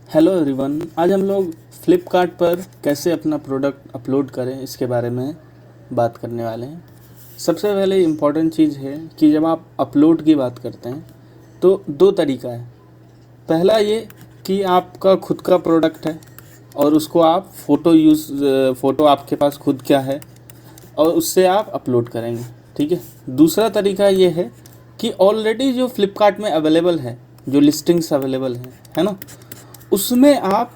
Hello everyone. आज हम लोग फ्लिपकार्ट पर कैसे अपना प्रोडक्ट अपलोड करें इसके बारे में बात करने वाले हैं। सबसे पहले इम्पॉर्टेंट चीज़ है कि जब आप अपलोड की बात करते हैं तो दो तरीका है। पहला ये कि आपका खुद का प्रोडक्ट है और उसको आप फ़ोटो आपके पास खुद क्या है और उससे आप अपलोड करेंगे, ठीक है। दूसरा तरीका ये है कि ऑलरेडी जो फ्लिपकार्ट में अवेलेबल है, जो लिस्टिंग्स अवेलेबल हैं, है ना, उसमें आप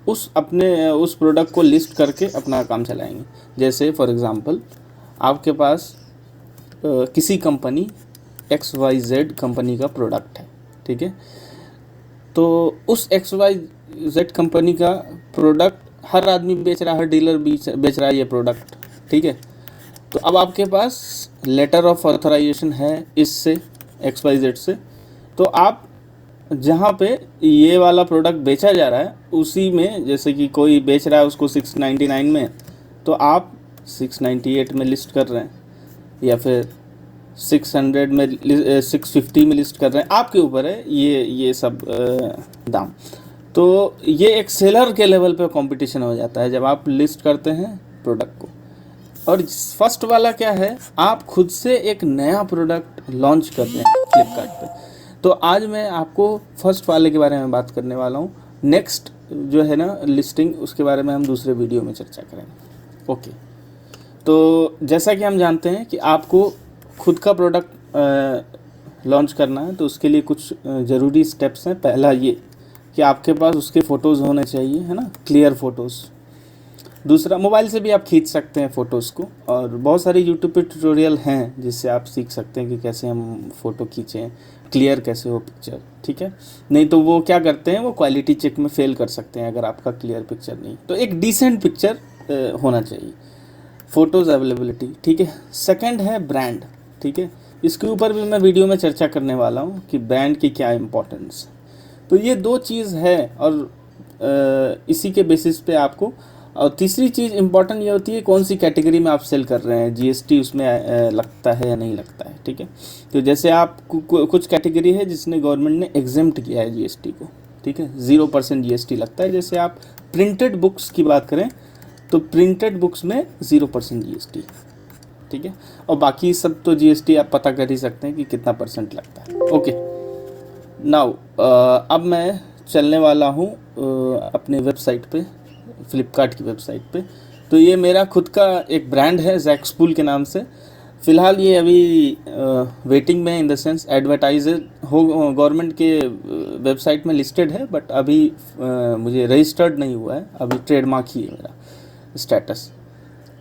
उस प्रोडक्ट को लिस्ट करके अपना काम चलाएंगे। जैसे फॉर एग्ज़ाम्पल आपके पास किसी कंपनी XYZ कंपनी का प्रोडक्ट है, ठीक है। तो उस XYZ कंपनी का प्रोडक्ट हर आदमी बेच रहा है, हर डीलर बेच रहा है ये प्रोडक्ट, ठीक है। तो अब आपके पास लेटर ऑफ ऑथराइजेशन है इससे XYZ से, तो आप जहाँ पे ये वाला प्रोडक्ट बेचा जा रहा है उसी में, जैसे कि कोई बेच रहा है उसको 699 में, तो आप 698 में लिस्ट कर रहे हैं या फिर 600 में 650 में लिस्ट कर रहे हैं, आपके ऊपर है ये सब दाम। तो ये एक सेलर के लेवल पे कंपटीशन हो जाता है जब आप लिस्ट करते हैं प्रोडक्ट को। और फर्स्ट वाला क्या है, आप खुद से एक नया प्रोडक्ट लॉन्च कर रहे हैं फ्लिपकार्ट पे। तो आज मैं आपको फर्स्ट वाले के बारे में बात करने वाला हूँ। नेक्स्ट जो है ना लिस्टिंग, उसके बारे में हम दूसरे वीडियो में चर्चा करेंगे। ओके, तो जैसा कि हम जानते हैं कि आपको खुद का प्रोडक्ट लॉन्च करना है, तो उसके लिए कुछ ज़रूरी स्टेप्स हैं। पहला ये कि आपके पास उसके फ़ोटोज़ होने चाहिए, है ना, क्लियर फ़ोटोज़। दूसरा, मोबाइल से भी आप खींच सकते हैं फ़ोटोज़ को, और बहुत सारे यूट्यूब पे ट्यूटोरियल हैं जिससे आप सीख सकते हैं कि कैसे हम फ़ोटो खींचें, क्लियर कैसे हो पिक्चर, ठीक है। नहीं तो वो क्या करते हैं, वो क्वालिटी चेक में फ़ेल कर सकते हैं अगर आपका क्लियर पिक्चर नहीं। तो एक डिसेंट पिक्चर होना चाहिए, फ़ोटोज़ अवेलेबिलिटी, ठीक है। सेकंड है ब्रांड, ठीक है। इसके ऊपर भी मैं वीडियो में चर्चा करने वाला हूँ कि ब्रांड की क्या इम्पोर्टेंस। तो ये दो चीज़ है और इसी के बेसिस पे आपको। और तीसरी चीज़ इम्पॉर्टेंट ये होती है कौन सी कैटेगरी में आप सेल कर रहे हैं, GST उसमें लगता है या नहीं लगता है, ठीक है। तो जैसे आप कुछ कैटेगरी है जिसने गवर्नमेंट ने एग्जेम्प्ट किया है GST को, ठीक है, 0% GST लगता है। जैसे आप प्रिंटेड बुक्स की बात करें तो प्रिंटेड बुक्स में 0% GST, ठीक है। और बाकी सब तो GST आप पता कर ही सकते हैं कि कितना % लगता है। ओके, नाउ अब मैं चलने वाला हूँ अपने वेबसाइट पे, फ्लिपकार्ट की वेबसाइट पे। तो ये मेरा खुद का एक ब्रांड है जैक्सपूल के नाम से। फ़िलहाल ये अभी वेटिंग में, इन द सेंस एडवर्टाइज हो, गवर्नमेंट के वेबसाइट में लिस्टेड है, बट अभी मुझे रजिस्टर्ड नहीं हुआ है, अभी ट्रेडमार्क ही है मेरा स्टेटस।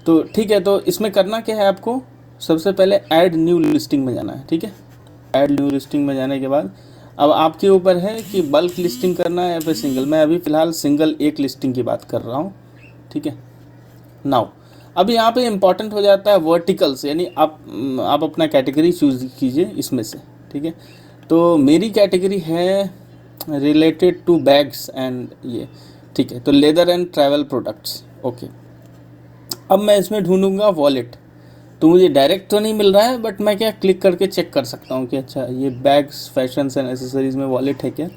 तो ठीक है, तो इसमें करना क्या है, आपको सबसे पहले ऐड न्यू लिस्टिंग में जाना है, ठीक है। ऐड न्यू लिस्टिंग में जाने के बाद अब आपके ऊपर है कि बल्क लिस्टिंग करना है या फिर सिंगल। मैं अभी फ़िलहाल सिंगल एक लिस्टिंग की बात कर रहा हूँ, ठीक है। नाउ अब यहाँ पे इम्पॉर्टेंट हो जाता है वर्टिकल्स, यानी आप अपना कैटेगरी चूज़ कीजिए इसमें से, ठीक है। तो मेरी कैटेगरी है रिलेटेड टू बैग्स एंड ये, ठीक है। तो leather and travel products, okay. अब मैं इसमें ढूंढूंगा वॉलेट। तो मुझे डायरेक्ट तो नहीं मिल रहा है, बट मैं क्या क्लिक करके चेक कर सकता हूँ कि अच्छा ये बैग्स, फैशंस एंड एसेसरीज़ में वॉलेट है क्या।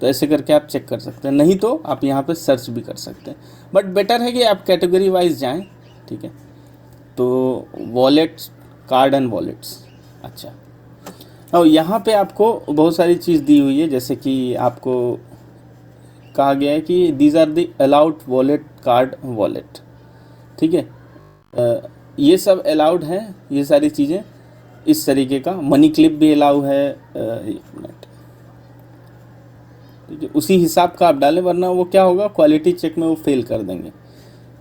तो ऐसे करके आप चेक कर सकते हैं, नहीं तो आप यहाँ पे सर्च भी कर सकते हैं, बट बेटर है कि आप कैटेगरी वाइज जाएं, ठीक है। तो वॉलेट्स, कार्ड एंड वॉलेट्स, अच्छा। और यहाँ पे आपको बहुत सारी चीज़ दी हुई है, जैसे कि आपको कहा गया है कि these are the allowed wallet, card, wallet, ठीक है। ये सब अलाउड है, ये सारी चीज़ें इस तरीके का। मनी क्लिप भी अलाउ है, एक मिनट, ठीक है। उसी हिसाब का आप डालें, वरना वो क्या होगा, क्वालिटी चेक में वो फेल कर देंगे।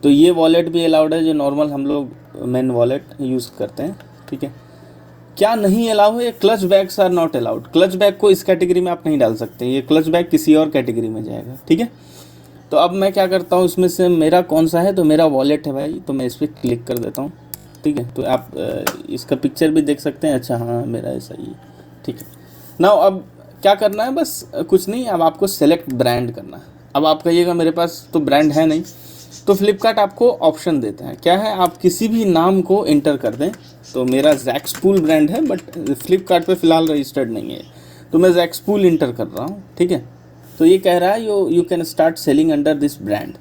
तो ये वॉलेट भी अलाउड है जो नॉर्मल हम लोग मेन वॉलेट यूज़ करते हैं, ठीक है। क्या नहीं अलाउ है, clutch bags are not allowed. Clutch bag को इस कैटेगरी में आप नहीं डाल सकते, ये क्लच बैग किसी और कैटेगरी में जाएगा, ठीक है। तो अब मैं क्या करता हूँ, इसमें से मेरा कौन सा है, तो मेरा वॉलेट है भाई, तो मैं इस पर क्लिक कर देता हूँ, ठीक है। तो आप इसका पिक्चर भी देख सकते हैं, अच्छा हाँ मेरा ऐसा ही, ठीक है। नाउ अब क्या करना है, बस कुछ नहीं, अब आपको सेलेक्ट ब्रांड करना है। अब आप कहिएगा मेरे पास तो ब्रांड है नहीं, तो फ्लिपकार्ट आपको ऑप्शन देता है, क्या है, आप किसी भी नाम को इंटर कर दें। तो मेरा जैक्सपूल ब्रांड है, बट फ्लिपकार्ट पे फ़िलहाल रजिस्टर्ड नहीं है, तो मैं जैक्सपूल इंटर कर रहा हूँ, ठीक है। तो ये कह रहा है you can start selling under this brand,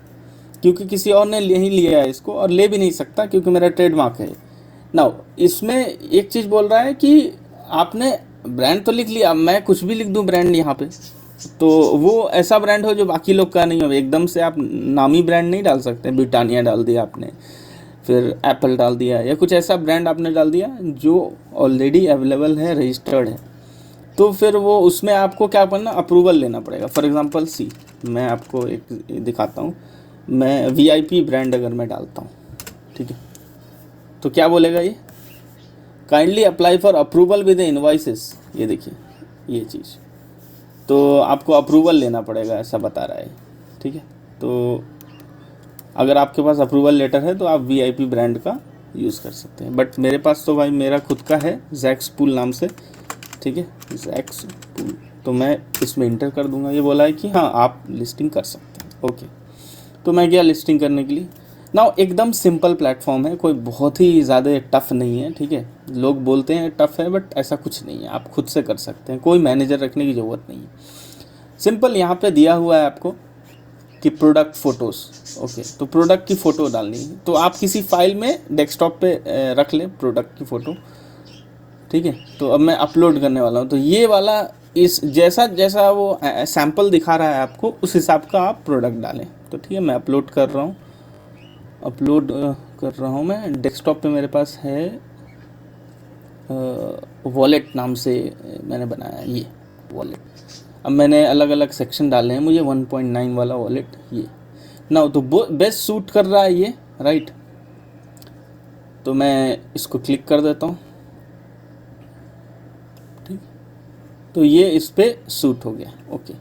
क्योंकि किसी और ने नहीं लिया है इसको और ले भी नहीं सकता क्योंकि मेरा ट्रेडमार्क है। नाउ इसमें एक चीज़ बोल रहा है कि आपने ब्रांड तो लिख लिया, मैं कुछ भी लिख दूं ब्रांड यहाँ पे, तो वो ऐसा ब्रांड हो जो बाकी लोग का नहीं हो। एकदम से आप नामी ब्रांड नहीं डाल सकते, ब्रिटानिया डाल दिया आपने, फिर एप्पल डाल दिया, या कुछ ऐसा ब्रांड आपने डाल दिया जो ऑलरेडी अवेलेबल है, रजिस्टर्ड है, तो फिर वो उसमें आपको क्या करना, अप्रूवल लेना पड़ेगा। फॉर एग्जांपल सी, मैं आपको एक दिखाता हूँ, मैं वीआईपी ब्रांड अगर मैं डालता हूँ, ठीक है, तो क्या बोलेगा ये, kindly apply for approval with invoices. ये देखिए ये चीज़, तो आपको अप्रूवल लेना पड़ेगा ऐसा बता रहा है, ठीक है। तो अगर आपके पास अप्रूवल लेटर है तो आप वीआईपी ब्रांड का यूज़ कर सकते हैं, बट मेरे पास तो भाई मेरा खुद का है जैक्सपूल नाम से, ठीक है, जैक्सपूल, तो मैं इसमें इंटर कर दूंगा। ये बोला है कि हाँ आप लिस्टिंग कर सकते हैं, ओके। तो मैं गया लिस्टिंग करने के लिए। नाउ एकदम सिंपल प्लेटफॉर्म है, कोई बहुत ही ज़्यादा टफ़ नहीं है, ठीक है। लोग बोलते हैं टफ़ है, बट ऐसा कुछ नहीं है, आप खुद से कर सकते हैं, कोई मैनेजर रखने की ज़रूरत नहीं है। सिंपल यहाँ पे दिया हुआ है आपको कि प्रोडक्ट फ़ोटोज़, ओके, तो प्रोडक्ट की फ़ोटो डालनी है, तो आप किसी फाइल में डेस्कटॉप पे रख लें प्रोडक्ट की फ़ोटो, ठीक है। तो अब मैं अपलोड करने वाला हूँ, तो ये वाला इस जैसा जैसा वो सैम्पल दिखा रहा है आपको, उस हिसाब का आप प्रोडक्ट डालें। तो ठीक है, मैं अपलोड कर रहा हूँ, मैं डेस्कटॉप पे मेरे पास है, वॉलेट नाम से मैंने बनाया है ये वॉलेट। अब मैंने अलग अलग सेक्शन डाले हैं, मुझे 1.9 वाला वॉलेट ये ना, तो बेस्ट सूट कर रहा है ये, राइट। तो मैं इसको क्लिक कर देता हूँ, ठीक, तो ये इस पे सूट हो गया, ओके।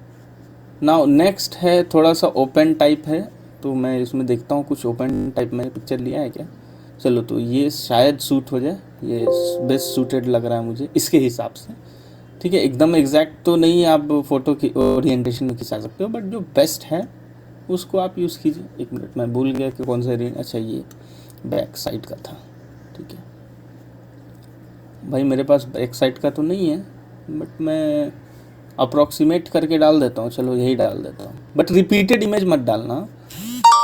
नाउ नेक्स्ट है थोड़ा सा ओपन टाइप है, तो मैं इसमें देखता हूँ कुछ ओपन टाइप मैंने पिक्चर लिया है क्या, चलो तो ये शायद सूट हो जाए, ये बेस्ट सूटेड लग रहा है मुझे इसके हिसाब से, ठीक है। एकदम एग्जैक्ट तो नहीं आप फ़ोटो की ओरिएंटेशन में खिंचा सकते हो, बट जो बेस्ट है उसको आप यूज़ कीजिए। एक मिनट, मैं भूल गया कि कौन सा अच्छा ये बैक साइड का था, ठीक है भाई, मेरे पास बैक साइड का तो नहीं है, बट मैं अप्रॉक्सीमेट करके डाल देता हूँ, चलो यही डाल देता हूँ, बट रिपीटेड इमेज मत डालना।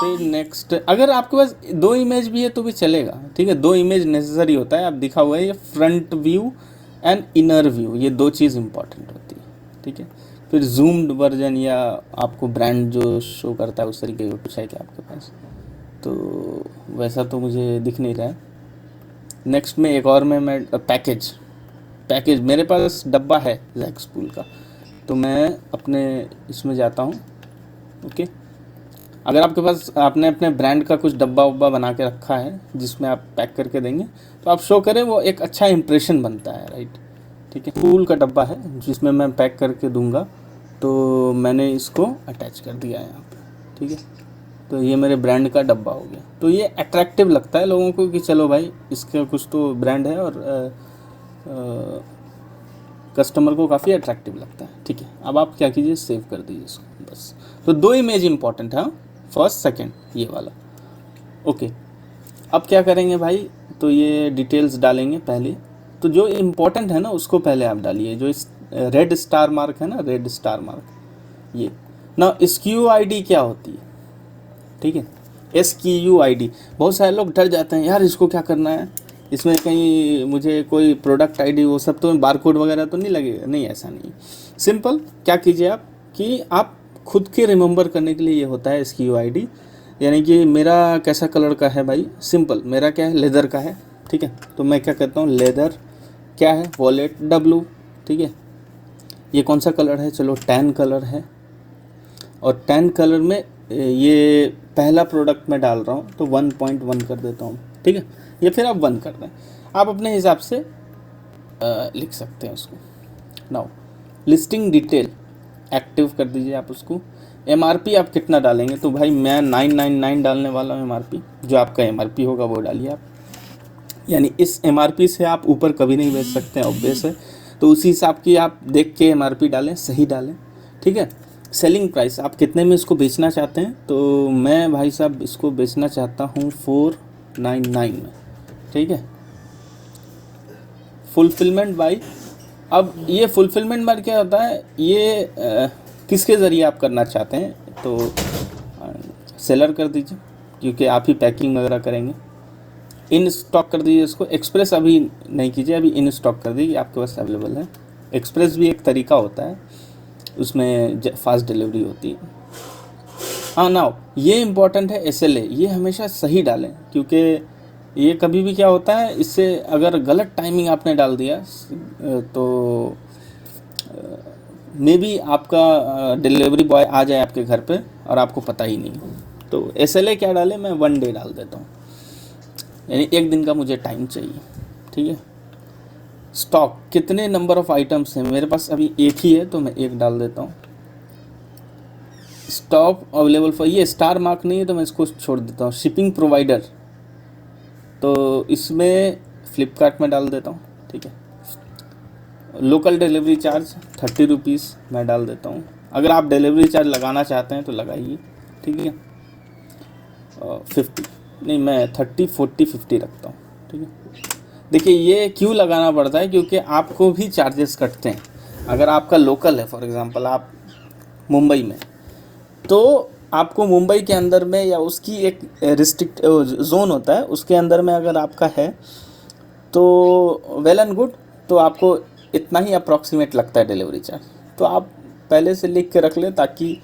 फिर नेक्स्ट, अगर आपके पास 2 इमेज भी है तो भी चलेगा, ठीक है, 2 इमेज नेसेसरी होता है। आप दिखा हुआ है ये front view and inner view, ये 2 चीज़ इंपॉर्टेंट होती है, ठीक है। फिर जूम्ड वर्जन या आपको ब्रांड जो शो करता है उस तरीके का कुछ है क्या आपके पास, तो वैसा तो मुझे दिख नहीं रहा है। नेक्स्ट में एक और मैं पैकेज मेरे पास डब्बा है जैक्सपूल का, तो मैं अपने इसमें जाता हूँ, ओके। अगर आपके पास आपने अपने ब्रांड का कुछ डब्बा उब्बा बना के रखा है जिसमें आप पैक करके देंगे तो आप शो करें, वो एक अच्छा इंप्रेशन बनता है, राइट, ठीक है। फूल का डब्बा है जिसमें मैं पैक करके दूंगा, तो मैंने इसको अटैच कर दिया है यहाँ पे, ठीक है। तो ये मेरे ब्रांड का डब्बा हो गया, तो ये अट्रैक्टिव लगता है लोगों को कि चलो भाई इसका कुछ तो ब्रांड है, और कस्टमर को काफ़ी अट्रैक्टिव लगता है, ठीक है। अब आप क्या कीजिए, सेव कर दीजिए इसको बस। तो 2 इमेज इंपॉर्टेंट है, फर्स्ट सेकंड ये वाला, ओके। अब क्या करेंगे भाई, तो ये डिटेल्स डालेंगे पहले, तो जो इम्पोर्टेंट है ना उसको पहले आप डालिए, जो इस रेड स्टार मार्क है ना, रेड स्टार मार्क, ये ना SKU ID क्या होती है, ठीक है, SKU ID। बहुत सारे लोग डर जाते हैं, यार इसको क्या करना है, इसमें कहीं मुझे कोई प्रोडक्ट ID वो सब तो बारकोड वगैरह तो नहीं लगेगा, नहीं, ऐसा नहीं। सिंपल क्या कीजिए आप कि आप खुद के रिमेंबर करने के लिए ये होता है SKU ID, यानी कि मेरा कैसा कलर का है भाई, सिंपल मेरा क्या है, लेदर का है, ठीक है। तो मैं क्या कहता हूँ, लेदर क्या है, वॉलेट W, ठीक है। ये कौन सा कलर है, चलो टैन कलर है, और टैन कलर में ये पहला प्रोडक्ट मैं डाल रहा हूँ तो 1.1 कर देता हूँ, ठीक है। ये फिर आप 1 कर दें, आप अपने हिसाब से लिख सकते हैं उसको। नाउ लिस्टिंग डिटेल एक्टिव कर दीजिए आप उसको। MRP आप कितना डालेंगे, तो भाई मैं 999 डालने वाला हूँ MRP, जो आपका MRP होगा वो डालिए आप, यानी इस MRP से आप ऊपर कभी नहीं बेच सकते हैं, ऑब्वियस है। तो उसी हिसाब की आप देख के MRP डालें, सही डालें, ठीक है। सेलिंग प्राइस आप कितने में इसको बेचना चाहते हैं, तो मैं भाई साहब इसको बेचना चाहता हूँ 499 में, ठीक है। फुलफिलमेंट बाई, अब ये फुलफिलमेंट बार क्या होता है, ये किसके ज़रिए आप करना चाहते हैं तो सेलर कर दीजिए, क्योंकि आप ही पैकिंग वगैरह करेंगे। इन स्टॉक कर दीजिए इसको, एक्सप्रेस अभी नहीं कीजिए, अभी इन स्टॉक कर दीजिए, आपके पास अवेलेबल है। एक्सप्रेस भी एक तरीका होता है, उसमें फास्ट डिलीवरी होती है। हाँ नाउ ये इम्पॉर्टेंट है, SLA ये हमेशा सही डालें, क्योंकि ये कभी भी क्या होता है, इससे अगर गलत टाइमिंग आपने डाल दिया तो मे बी आपका डिलीवरी बॉय आ जाए आपके घर पे और आपको पता ही नहीं। तो SLA क्या डालें, मैं 1 डे डाल देता हूँ, यानी 1 दिन का मुझे टाइम चाहिए, ठीक है। स्टॉक कितने नंबर ऑफ़ आइटम्स हैं, मेरे पास अभी 1 ही है तो मैं 1 डाल देता हूँ। स्टॉक अवेलेबल फॉर, ये स्टार मार्क नहीं है तो मैं इसको छोड़ देता हूँ। शिपिंग प्रोवाइडर तो इसमें फ्लिपकार्ट में डाल देता हूँ, ठीक है। लोकल डिलीवरी चार्ज 30 रुपीज़ मैं डाल देता हूँ। अगर आप डिलीवरी चार्ज लगाना चाहते हैं तो लगाइए, ठीक है। 50 नहीं, मैं 30 40 50 रखता हूँ, ठीक है। देखिए ये क्यों लगाना पड़ता है, क्योंकि आपको भी चार्जेस कटते हैं। अगर आपका लोकल है, फॉर एग्ज़ाम्पल आप मुंबई में, तो आपको मुंबई के अंदर में या उसकी एक रिस्ट्रिक्ट जोन होता है, उसके अंदर में अगर आपका है तो वेल एंड गुड, तो आपको इतना ही अप्रॉक्सीमेट लगता है डिलीवरी चार्ज। तो आप पहले से लिख के रख लें, ताकि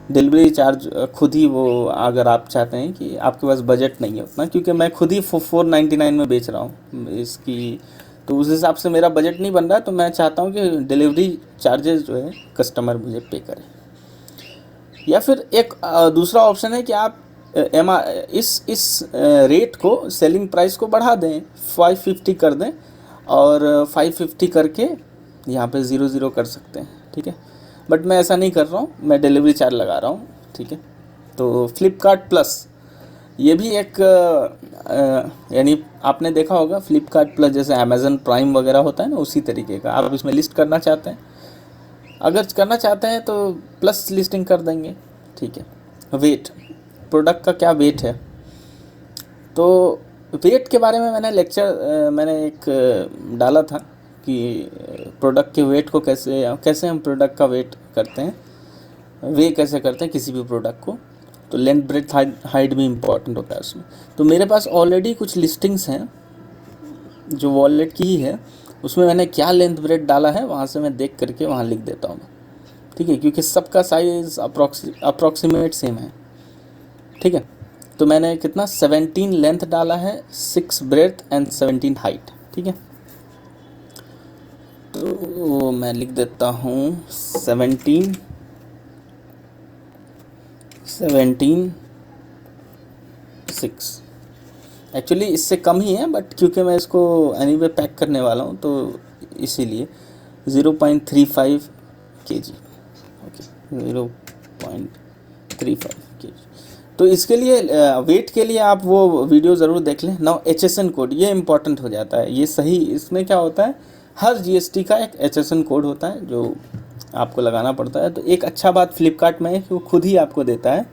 डिलीवरी चार्ज खुद ही वो, अगर आप चाहते हैं कि आपके पास बजट नहीं है उतना, क्योंकि मैं खुद ही 499 में बेच रहा हूँ इसकी, तो उस हिसाब से मेरा बजट नहीं बन रहा है। तो मैं चाहता हूँ कि डिलीवरी चार्जेस जो है कस्टमर मुझे पे करे। या फिर एक दूसरा ऑप्शन है कि आप इस रेट को, सेलिंग प्राइस को बढ़ा दें, 550 कर दें, और 550 करके यहाँ पे 00 कर सकते हैं, ठीक है। बट मैं ऐसा नहीं कर रहा हूँ, मैं डिलीवरी चार्ज लगा रहा हूँ, ठीक है। तो फ्लिपकार्ट प्लस ये भी एक यानी आपने देखा होगा फ्लिपकार्ट प्लस जैसे अमेज़न प्राइम वगैरह होता है ना, उसी तरीके का आप इसमें लिस्ट करना चाहते हैं। अगर करना चाहते हैं तो प्लस लिस्टिंग कर देंगे, ठीक है। वेट, प्रोडक्ट का क्या वेट है, तो वेट के बारे में मैंने एक डाला था कि प्रोडक्ट के वेट को कैसे हम प्रोडक्ट का वेट करते हैं, वे कैसे करते हैं किसी भी प्रोडक्ट को। तो लेंथ ब्रेथ हाइट भी इम्पॉर्टेंट होता है उसमें। तो मेरे पास ऑलरेडी कुछ लिस्टिंग्स हैं जो वॉलेट की ही है, उसमें मैंने क्या लेंथ ब्रेथ डाला है वहाँ से मैं देख करके वहाँ लिख देता हूँ, ठीक है, क्योंकि सबका साइज़ अप्रॉक्सीमेट सेम है, ठीक है। तो मैंने कितना 17 लेंथ डाला है, 6 ब्रेथ एंड 17 हाइट, ठीक है। तो मैं लिख देता हूँ 17 6। एक्चुअली इससे कम ही है, बट क्योंकि मैं इसको एनीवे पैक करने वाला हूँ तो इसीलिए 0.35 kg, ओके, 0.35 kg। तो इसके लिए वेट के लिए आप वो वीडियो ज़रूर देख लें। नाउ HSN कोड, ये इंपॉर्टेंट हो जाता है, ये सही। इसमें क्या होता है, हर GST का एक HSN कोड होता है जो आपको लगाना पड़ता है। तो एक अच्छा बात फ्लिपकार्ट में है कि वो खुद ही आपको देता है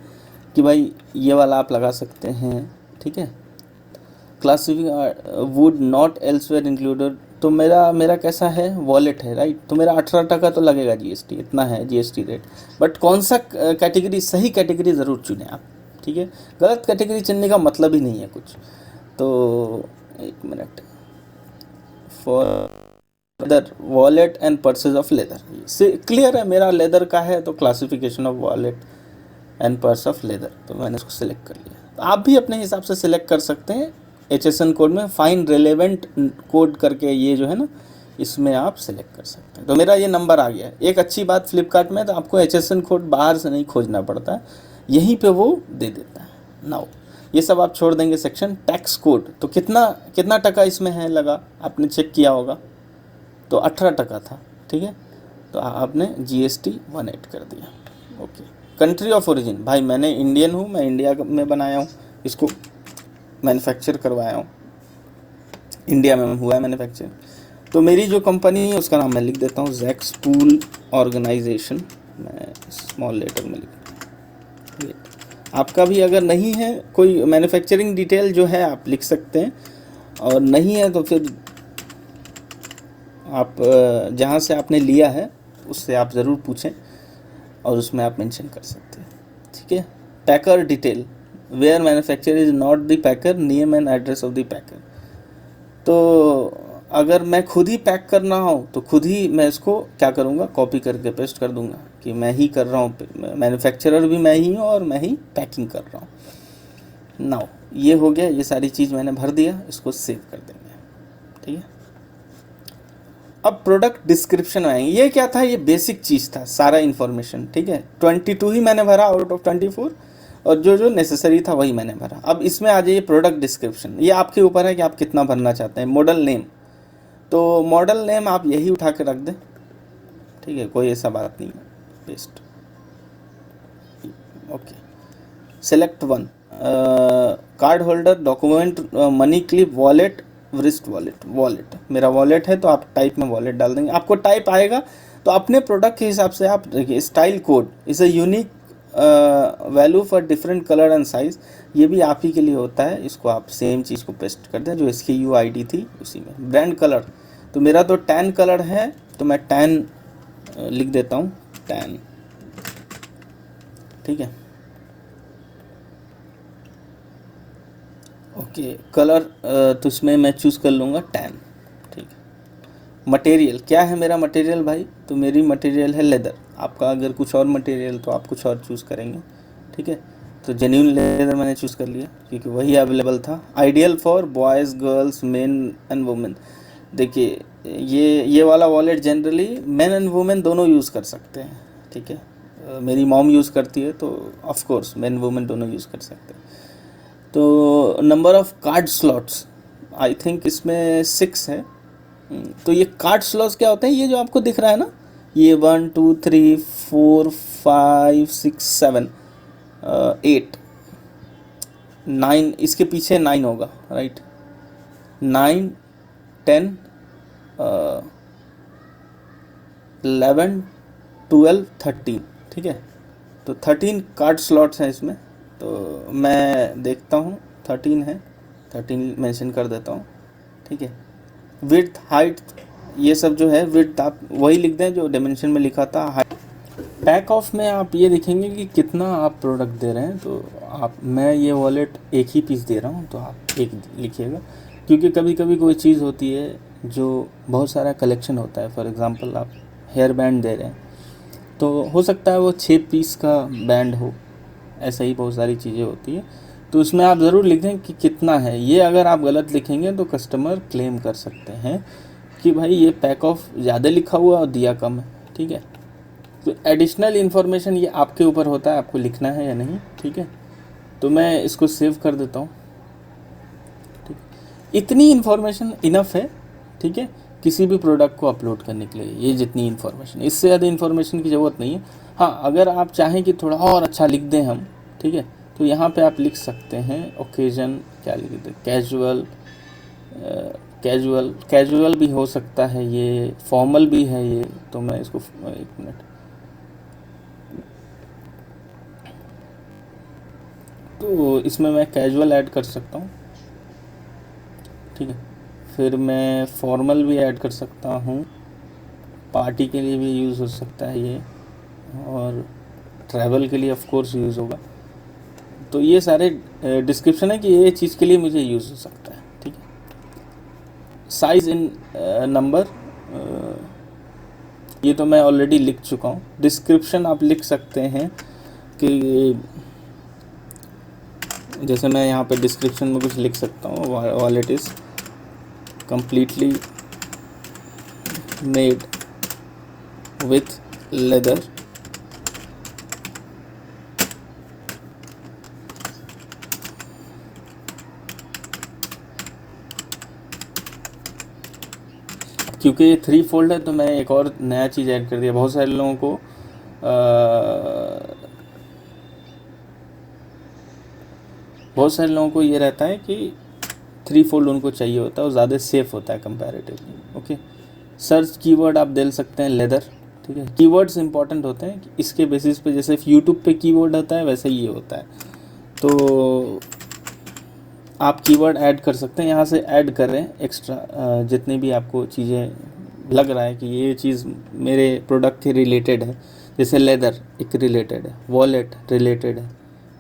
कि भाई ये वाला आप लगा सकते हैं, ठीक है। क्लासिफिक वुड नॉट एल्सवेयर इंक्लूडेड, तो मेरा कैसा है, वॉलेट है, राइट। तो मेरा 18% तो लगेगा GST, इतना है GST रेट। बट कौन सा कैटेगरी, सही कैटेगरी ज़रूर चुनें आप, ठीक है। गलत कैटेगरी चुनने का मतलब ही नहीं है कुछ। तो एक minute, for leather wallet and पर्सेज of leather, से क्लियर है, मेरा लेदर का है तो classification of wallet and purse of leather, तो मैंने इसको सिलेक्ट कर लिया। तो आप भी अपने हिसाब से सिलेक्ट कर सकते हैं। HSN कोड में फाइन रेलेवेंट कोड करके ये जो है ना, इसमें आप सिलेक्ट कर सकते हैं। तो मेरा ये नंबर आ गया है। एक अच्छी बात फ्लिपकार्ट में, तो आपको HSN कोड बाहर से नहीं खोजना पड़ता है, यहीं पे वो दे देता है। नाउ ये सब आप छोड़ देंगे। सेक्शन टैक्स कोड, तो कितना टका इसमें है लगा, आपने चेक किया होगा, तो 18% था, ठीक है। तो आपने GST 18 कर दिया, ओके। कंट्री ऑफ ओरिजिन, भाई मैंने इंडियन हूँ, मैं इंडिया में बनाया हूँ, इसको मैन्युफैक्चर करवाया हूँ, इंडिया में हुआ है मैन्युफैक्चर। तो मेरी जो कंपनी है उसका नाम मैं लिख देता हूँ, जैक्स पूल ऑर्गेनाइजेशन, मैं स्मॉल लेटर में लिख। आपका भी अगर नहीं है कोई मैन्युफैक्चरिंग डिटेल जो है आप लिख सकते हैं, और नहीं है तो फिर आप जहाँ से आपने लिया है उससे आप ज़रूर पूछें। और उसमें आप मेंशन कर सकते हैं, ठीक है। Packer detail, where manufacture is not the packer, name and address of the packer. तो अगर मैं खुद ही पैक करना हो तो खुद ही मैं इसको क्या करूँगा, कॉपी करके पेस्ट कर दूँगा कि मैं ही कर रहा हूँ, मैन्युफैक्चरर भी मैं ही हूँ और मैं ही पैकिंग कर रहा हूँ। नाउ ये हो गया, ये सारी चीज़ मैंने भर दिया, इसको सेव कर देंगे, ठीक है। अब प्रोडक्ट डिस्क्रिप्शन आएंगे। ये क्या था, ये बेसिक चीज़ था, सारा इन्फॉर्मेशन, ठीक है। 22 ही मैंने भरा आउट ऑफ 24, और जो जो नेसेसरी था वही मैंने भरा। अब इसमें आ जाइए प्रोडक्ट डिस्क्रिप्शन। ये आपके ऊपर है कि आप कितना भरना चाहते हैं। मॉडल नेम, तो मॉडल नेम आप यही उठा के रख दें, ठीक है, कोई ऐसा बात नहीं है। Paste, okay. Select one, card holder, document, money clip, wallet, wrist wallet. Wallet मेरा वॉलेट है तो आप टाइप में वॉलेट डाल देंगे, आपको टाइप आएगा। तो अपने प्रोडक्ट के हिसाब से आप देखिए, style code is a unique value for different colour and size, ये भी आप ही के लिए होता है। इसको आप सेम चीज़ को पेस्ट कर दें जो इसकी UID थी उसी में। ब्रांड कलर, तो मेरा तो टैन कलर है तो मैं टैन लिख देता हूँ, टैन, ठीक है, ओके। कलर तो इसमें मैं चूज़ कर लूँगा टैन, ठीक है। मटेरियल, क्या है मेरा मटेरियल भाई, तो मेरी मटेरियल है लेदर। आपका अगर कुछ और मटेरियल तो आप कुछ और चूज़ करेंगे, ठीक है। तो जेन्यून लेदर मैंने चूज़ कर लिया क्योंकि वही अवेलेबल था। Ideal for boys, girls, main and women. देखिए ये वाला wallet generally main and women दोनों यूज़ कर सकते हैं, ठीक है। मेरी मॉम यूज़ करती है तो ऑफ कोर्स मेन वुमेन दोनों यूज़ कर सकते हैं। तो number of card slots, I think इसमें 6 है। तो ये कार्ड स्लॉट्स क्या होते हैं, ये जो आपको दिख रहा है ना, ये 1 2 3 4 5 6 7 8 9, इसके पीछे 9 होगा, राइट। 9 10 11 12 13, ठीक है। तो 13 कार्ड स्लॉट्स हैं इसमें। तो मैं देखता हूँ 13 है, 13 मेंशन कर देता हूँ, ठीक है। विड्थ, हाइट, ये सब जो है विड्थ आप वही लिख दें जो डायमेंशन में लिखा था। हाइट, पैक ऑफ में आप ये देखेंगे कि कितना आप प्रोडक्ट दे रहे हैं। तो आप, मैं ये वॉलेट एक ही पीस दे रहा हूँ तो आप एक लिखिएगा, क्योंकि कभी कभी कोई चीज़ होती है जो बहुत सारा कलेक्शन होता है। फॉर एग्ज़ाम्पल आप हेयर बैंड दे रहे हैं तो हो सकता है वो 6 पीस का बैंड हो, ऐसा ही बहुत सारी चीज़ें होती है। तो उसमें आप ज़रूर लिखें कि कितना है। ये अगर आप गलत लिखेंगे तो कस्टमर क्लेम कर सकते हैं कि भाई ये पैक ऑफ ज़्यादा लिखा हुआ और दिया कम है, ठीक है। तो एडिशनल इन्फॉर्मेशन ये आपके ऊपर होता है, आपको लिखना है या नहीं, ठीक है। तो मैं इसको सेव कर देता हूँ, ठीक। इतनी इन्फॉर्मेशन इनफ है, ठीक है, किसी भी प्रोडक्ट को अपलोड करने के लिए। ये जितनी इन्फॉर्मेशन, इससे ज़्यादा इन्फॉर्मेशन की ज़रूरत नहीं है। हाँ, अगर आप चाहें कि थोड़ा और अच्छा लिख दें हम, ठीक है, तो यहाँ पे आप लिख सकते हैं ओकेजन, क्या लिख दें, कैजुअल, कैजुअल भी हो सकता है, ये फॉर्मल भी है ये। तो मैं इसको, एक मिनट, तो इसमें मैं कैजुअल ऐड कर सकता हूँ, ठीक है। फिर मैं फॉर्मल भी ऐड कर सकता हूँ, पार्टी के लिए भी यूज़ हो सकता है ये, और ट्रैवल के लिए ऑफ कोर्स यूज़ होगा। तो ये सारे डिस्क्रिप्शन है कि ये चीज़ के लिए मुझे यूज़ हो सकता है, ठीक है। साइज़ इन नंबर, ये तो मैं ऑलरेडी लिख चुका हूँ। डिस्क्रिप्शन आप लिख सकते हैं कि जैसे मैं यहाँ पे डिस्क्रिप्शन में कुछ लिख सकता हूँ, wallet is completely made with leather, क्योंकि ये 3 फोल्ड है तो मैं एक और नया चीज़ ऐड कर दिया। बहुत सारे लोगों को ये रहता है कि 3 फोल्ड उनको चाहिए होता है और ज़्यादा सेफ होता है कंपैरेटिवली, ओके। सर्च कीवर्ड आप दे सकते हैं लेदर, ठीक है। कीवर्ड्स इंपॉर्टेंट होते हैं कि इसके बेसिस पे, जैसे यूट्यूब पे कीवर्ड होता है वैसे ही ये होता है। तो आप कीवर्ड ऐड कर सकते हैं, यहाँ से ऐड करें एक्स्ट्रा जितने भी आपको चीज़ें लग रहा है कि ये चीज़ मेरे प्रोडक्ट के रिलेटेड है। जैसे लेदर एक रिलेटेड है, वॉलेट रिलेटेड है,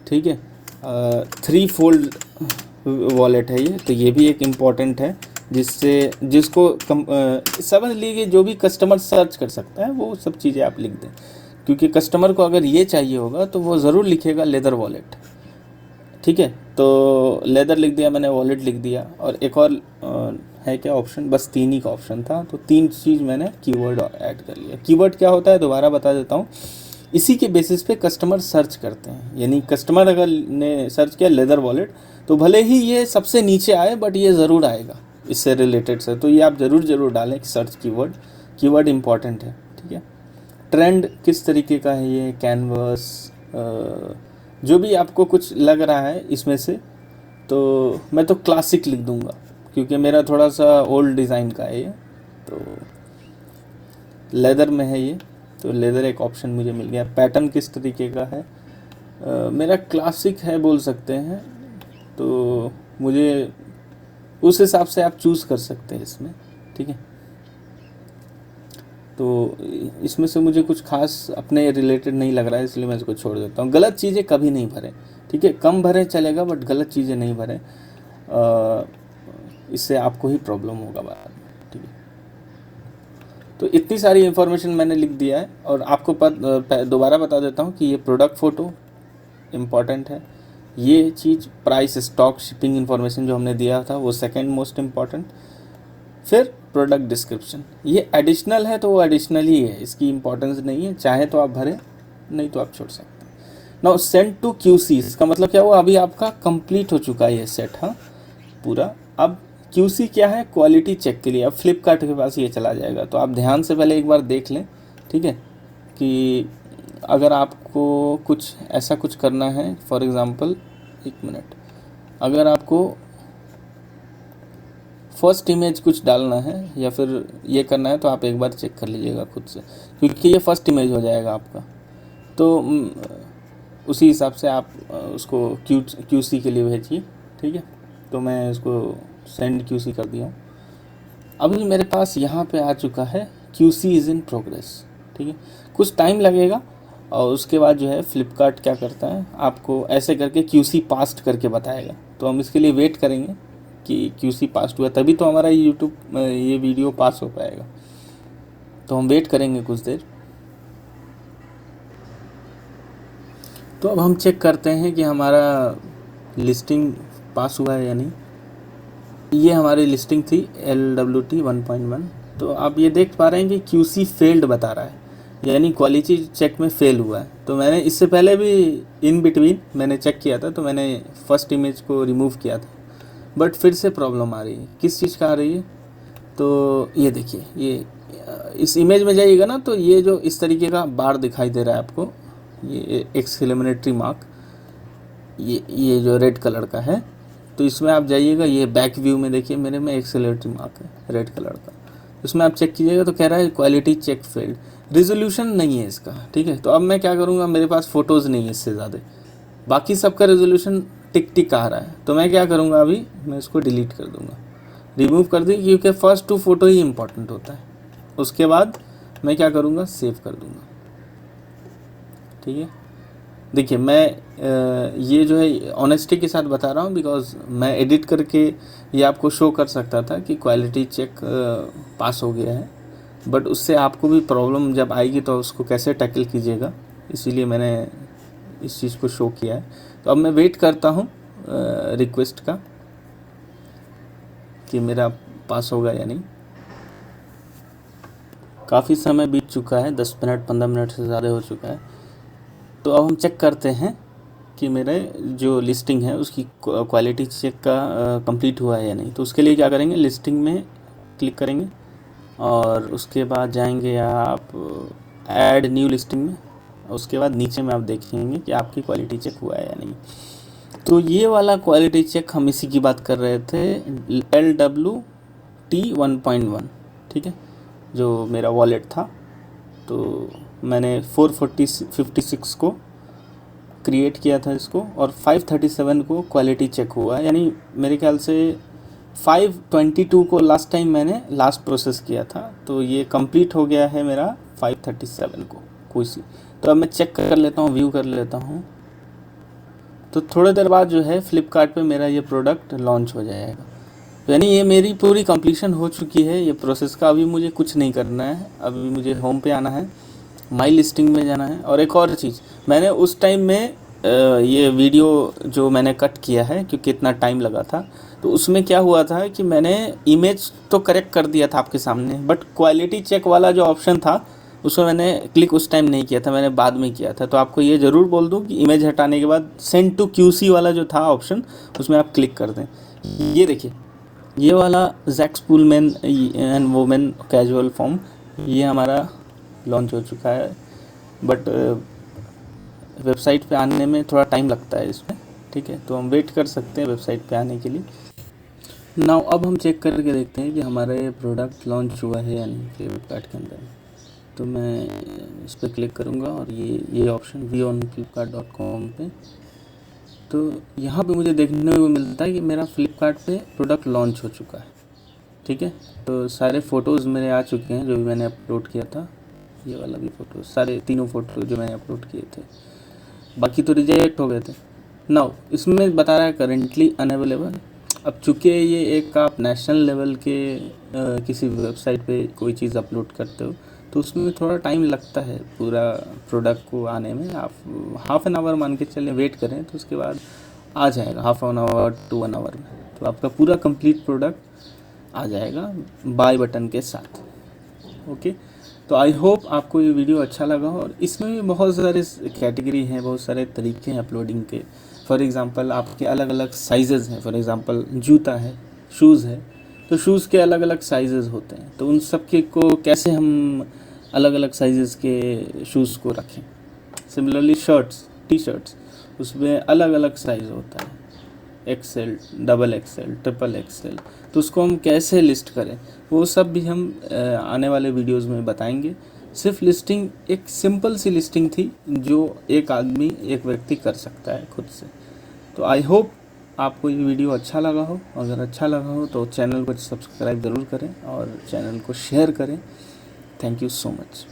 ठीक है। 3 फोल्ड वॉलेट है ये, तो ये भी एक इम्पॉर्टेंट है जिसको समझ लीजिए जो भी कस्टमर सर्च कर सकता है वो सब चीज़ें आप लिख दें, क्योंकि कस्टमर को अगर ये चाहिए होगा तो वो ज़रूर लिखेगा लेदर वॉलेट, ठीक है। तो लेदर लिख दिया मैंने, वॉलेट लिख दिया, और एक और है क्या ऑप्शन, बस 3 ही का ऑप्शन था, तो 3 चीज़ मैंने कीवर्ड ऐड कर लिया। कीवर्ड क्या होता है दोबारा बता देता हूँ, इसी के बेसिस पे कस्टमर सर्च करते हैं, यानी कस्टमर अगर ने सर्च किया लेदर वॉलेट तो भले ही ये सबसे नीचे आए बट ये ज़रूर आएगा इससे रिलेटेड से, तो ये आप ज़रूर डालें कि सर्च कीवर्ड इम्पॉर्टेंट है, ठीक है। ट्रेंड किस तरीके का है ये, कैनवस, जो भी आपको कुछ लग रहा है इसमें से, तो मैं तो क्लासिक लिख दूंगा क्योंकि मेरा थोड़ा सा ओल्ड डिज़ाइन का है ये, तो लेदर में है ये, तो लेदर एक ऑप्शन मुझे मिल गया। पैटर्न किस तरीके का है, मेरा क्लासिक है बोल सकते हैं, तो मुझे उस हिसाब से आप चूज़ कर सकते हैं इसमें, ठीक है। तो इसमें से मुझे कुछ खास अपने रिलेटेड नहीं लग रहा है, इसलिए मैं इसको छोड़ देता हूँ। गलत चीज़ें कभी नहीं भरें, ठीक है, कम भरें चलेगा बट गलत चीज़ें नहीं भरें, इससे आपको ही प्रॉब्लम होगा बाद में, ठीक है। तो इतनी सारी इन्फॉर्मेशन मैंने लिख दिया है, और आपको दोबारा बता देता हूँ कि ये प्रोडक्ट फ़ोटो इम्पॉर्टेंट है, ये चीज़ प्राइस, स्टॉक, शिपिंग इन्फॉर्मेशन जो हमने दिया था वो सेकंड मोस्ट इम्पॉर्टेंट, फिर प्रोडक्ट डिस्क्रिप्शन, ये एडिशनल है तो वो एडिशनल ही है, इसकी इम्पोर्टेंस नहीं है, चाहे तो आप भरें नहीं तो आप छोड़ सकते हैं। नाउ सेंड टू QC, इसका मतलब क्या हुआ, अभी आपका कंप्लीट हो चुका है ये सेट, हाँ पूरा। अब QC क्या है, क्वालिटी चेक के लिए अब फ्लिपकार्ट के पास ये चला जाएगा, तो आप ध्यान से पहले एक बार देख लें, ठीक है, कि अगर आपको कुछ ऐसा कुछ करना है, फॉर एग्ज़ाम्पल 1 मिनट, अगर आपको फर्स्ट इमेज कुछ डालना है या फिर ये करना है तो आप एक बार चेक कर लीजिएगा खुद से, क्योंकि ये फर्स्ट इमेज हो जाएगा आपका, तो उसी हिसाब से आप उसको QC के लिए भेजिए, ठीक है। तो मैं इसको सेंड QC कर दिया हूँ। अभी मेरे पास यहाँ पे आ चुका है QC इज़ इन प्रोग्रेस, ठीक है, कुछ टाइम लगेगा, और उसके बाद जो है फ्लिपकार्ट क्या करता है, आपको ऐसे करके QC पास्ट करके बताएगा, तो हम इसके लिए वेट करेंगे कि QC पास हुआ तभी तो हमारा यूट्यूब ये वीडियो पास हो पाएगा, तो हम वेट करेंगे कुछ देर। तो अब हम चेक करते हैं कि हमारा लिस्टिंग पास हुआ है या नहीं। ये हमारी लिस्टिंग थी LWT 1.1, तो आप ये देख पा रहे हैं कि QC फेल्ड बता रहा है, यानी क्वालिटी चेक में फेल हुआ है। तो मैंने इससे पहले भी इन बिटवीन मैंने चेक किया था, तो मैंने फर्स्ट इमेज को रिमूव किया था, बट फिर से प्रॉब्लम आ रही है। किस चीज़ का आ रही है, तो ये देखिए, ये इस इमेज में जाइएगा ना, तो ये जो इस तरीके का बार दिखाई दे रहा है आपको, ये एक्सक्लेमेटरी मार्क, ये जो रेड कलर का है, तो इसमें आप जाइएगा, ये बैक व्यू में देखिए मेरे में एक्सक्लेमेटरी मार्क है रेड कलर का, उसमें आप चेक कीजिएगा तो कह रहा है क्वालिटी चेक फेल्ड, रिजोल्यूशन नहीं है इसका, ठीक है। तो अब मैं क्या करूँगा, मेरे पास फ़ोटोज़ नहीं है इससे ज़्यादा, बाकी सबका रेजोल्यूशन टिक आ रहा है, तो मैं क्या करूँगा, अभी मैं इसको डिलीट कर दूँगा, रिमूव कर दूँ, क्योंकि फर्स्ट 2 फोटो ही इम्पोर्टेंट होता है। उसके बाद मैं क्या करूँगा, सेव कर दूँगा, ठीक है। देखिए मैं ये जो है ऑनेस्टी के साथ बता रहा हूँ, बिकॉज मैं एडिट करके ये आपको शो कर सकता था कि क्वालिटी चेक पास हो गया है, बट उससे आपको भी प्रॉब्लम जब आएगी तो उसको कैसे टैकल कीजिएगा, इसीलिए मैंने इस चीज़ को शो किया है। तो अब मैं वेट करता हूँ रिक्वेस्ट का कि मेरा पास होगा या नहीं। काफ़ी समय बीत चुका है, 10 मिनट 15 मिनट से ज़्यादा हो चुका है। तो अब हम चेक करते हैं कि मेरे जो लिस्टिंग है उसकी क्वालिटी चेक का कंप्लीट हुआ है या नहीं। तो उसके लिए क्या करेंगे, लिस्टिंग में क्लिक करेंगे और उसके बाद जाएंगे आप ऐड न्यू लिस्टिंग में, उसके बाद नीचे में आप देखेंगे कि आपकी क्वालिटी चेक हुआ है या नहीं। तो ये वाला क्वालिटी चेक हम इसी की बात कर रहे थे, LWT 1.1, ठीक है, जो मेरा वॉलेट था। तो मैंने 456 को क्रिएट किया था इसको, और 537 को क्वालिटी चेक हुआ, यानी मेरे ख्याल से 522 को लास्ट टाइम मैंने लास्ट प्रोसेस किया था, तो ये कंप्लीट हो गया है मेरा 537 को। तो अब मैं चेक कर लेता हूँ, व्यू कर लेता हूँ। तो थोड़ी देर बाद जो है फ्लिपकार्ट पे मेरा ये प्रोडक्ट लॉन्च हो जाएगा। यानी ये मेरी पूरी कंप्लीशन हो चुकी है ये प्रोसेस का। अभी मुझे कुछ नहीं करना है, अभी मुझे होम पे आना है, माई लिस्टिंग में जाना है। और एक और चीज़, मैंने उस टाइम में ये वीडियो जो मैंने कट किया है क्योंकि इतना टाइम लगा था, तो उसमें क्या हुआ था कि मैंने इमेज तो करेक्ट कर दिया था आपके सामने, बट क्वालिटी चेक वाला जो ऑप्शन था उसको मैंने क्लिक उस टाइम नहीं किया था, मैंने बाद में किया था। तो आपको ये ज़रूर बोल दूँ कि इमेज हटाने के बाद सेंड टू क्यूसी वाला जो था ऑप्शन, उसमें आप क्लिक कर दें। ये देखिए, ये वाला Jacks Pullman and women casual form ये हमारा लॉन्च हो चुका है, बट वेबसाइट पे आने में थोड़ा टाइम लगता है इसमें, ठीक है। तो हम वेट कर सकते हैं वेबसाइट पे आने के लिए। नाउ अब हम चेक करके देखते हैं कि हमारा ये प्रोडक्ट लॉन्च हुआ है या नहीं फ्लिपकार्ट के अंदर। तो मैं इस पर क्लिक करूँगा और ये ऑप्शन वी ऑन flipkart.com पे, तो यहाँ पे मुझे देखने को मिलता है कि मेरा फ्लिपकार्ट पे प्रोडक्ट लॉन्च हो चुका है, ठीक है। तो सारे फ़ोटोज़ मेरे आ चुके हैं जो भी मैंने अपलोड किया था, ये वाला भी फ़ोटो, सारे तीनों फ़ोटो जो मैंने अपलोड किए थे, बाकी तो रिजेक्ट हो गए थे। नाउ इसमें बता रहा है करेंटली अनअवेलेबल। अब चूँकि ये एक आप नेशनल लेवल के किसी वेबसाइट पे कोई चीज़ अपलोड करते हो तो उसमें थोड़ा टाइम लगता है पूरा प्रोडक्ट को आने में। आप हाफ़ एन आवर मान के चलें, वेट करें तो उसके बाद आ जाएगा half an hour to 1 hour में। तो आपका पूरा कंप्लीट प्रोडक्ट आ जाएगा बाय बटन के साथ। ओके, तो आई होप आपको ये वीडियो अच्छा लगा हो। और इसमें भी बहुत सारे कैटेगरी हैं, बहुत सारे तरीके हैं अपलोडिंग के। फॉर एग्ज़ाम्पल आपके अलग अलग साइज़ेस हैं। फॉर एग्ज़ाम्पल जूता है, शूज़ है, तो शूज़ के अलग अलग साइज़ेस होते हैं, तो उन सब के को कैसे हम अलग अलग साइज़ेस के शूज़ को रखें। सिमिलरली शर्ट्स, टी शर्ट्स, उसमें अलग अलग साइज़ होता है, XL, double XL, triple XL, तो उसको हम कैसे लिस्ट करें वो सब भी हम आने वाले वीडियोस में बताएंगे। सिर्फ लिस्टिंग एक सिंपल सी लिस्टिंग थी जो एक आदमी, एक व्यक्ति कर सकता है खुद से। तो आई होप आपको ये वीडियो अच्छा लगा हो। अगर अच्छा लगा हो तो चैनल को सब्सक्राइब ज़रूर करें और चैनल को शेयर करें। Thank you so much.